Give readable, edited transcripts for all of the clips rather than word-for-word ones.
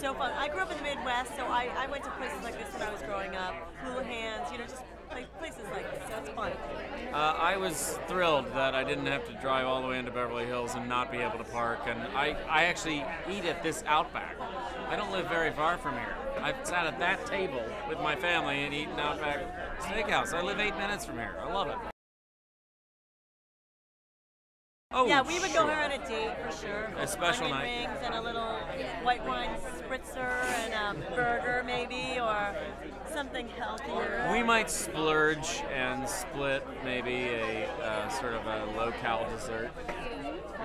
so fun. I grew up in the Midwest, so I went to places like this when I was growing up. Hula Hands, you know, just places like this, so it's fun. I was thrilled that I didn't have to drive all the way into Beverly Hills and not be able to park. And I actually eat at this Outback. I don't live very far from here. I've sat at that table with my family and eaten Outback Steakhouse. I live 8 minutes from here. I love it. Oh, yeah, we would go here on a date for sure. A special onion night. rings and a little white wine spritzer and a burger maybe, or something healthier. We might splurge and split maybe a sort of a low-cal dessert.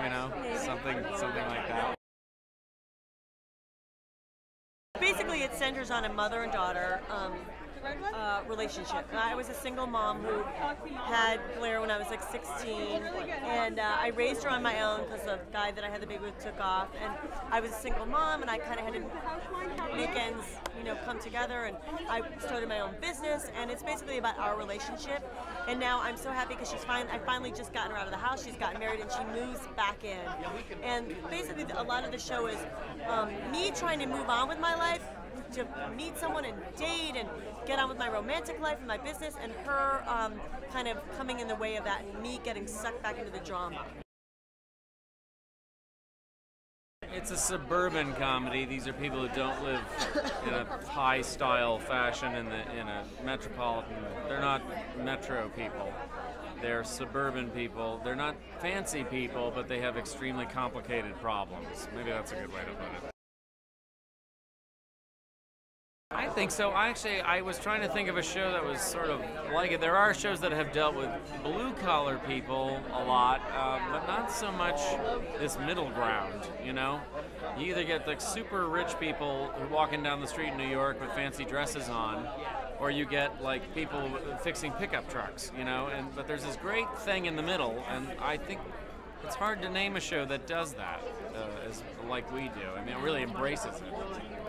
You know, something like that. Basically, it centers on a mother and daughter relationship. I was a single mom who had Blair when I was like 16, and I raised her on my own because the guy that I had the baby with took off, and I was a single mom, and I kind of had to weekends, you know, come together, and I started my own business, and it's basically about our relationship. And now I'm so happy because I finally just gotten her out of the house. She's gotten married, and she moves back in. And basically, a lot of the show is me trying to move on with my life, to meet someone and date and get on with my romantic life and my business, and her kind of coming in the way of that and me getting sucked back into the drama. It's a suburban comedy. These are people who don't live in a high-style fashion in a metropolitan. They're not metro people. They're suburban people. They're not fancy people, but they have extremely complicated problems. Maybe that's a good way to put it. I think so. I was trying to think of a show that was sort of like it. There are shows that have dealt with blue-collar people a lot, but not so much this middle ground, you know? You either get like super rich people who are walking down the street in New York with fancy dresses on, or you get like people fixing pickup trucks, you know? But there's this great thing in the middle, and I think it's hard to name a show that does that as like we do. I mean, it really embraces it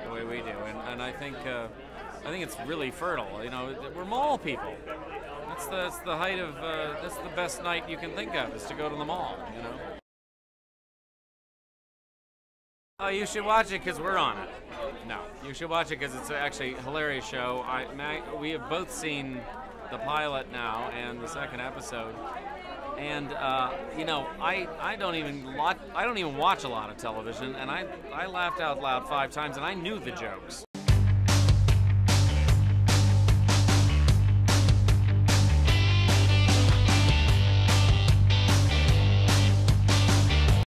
the way we do, and I think it's really fertile. You know, we're mall people. That's the height of that's the best night you can think of, is to go to the mall. You know. Oh, you should watch it because we're on it. No, you should watch it because it's actually a hilarious show. We have both seen the pilot now and the second episode. And you know, I don't even watch a lot of television, and I laughed out loud 5 times, and I knew the jokes.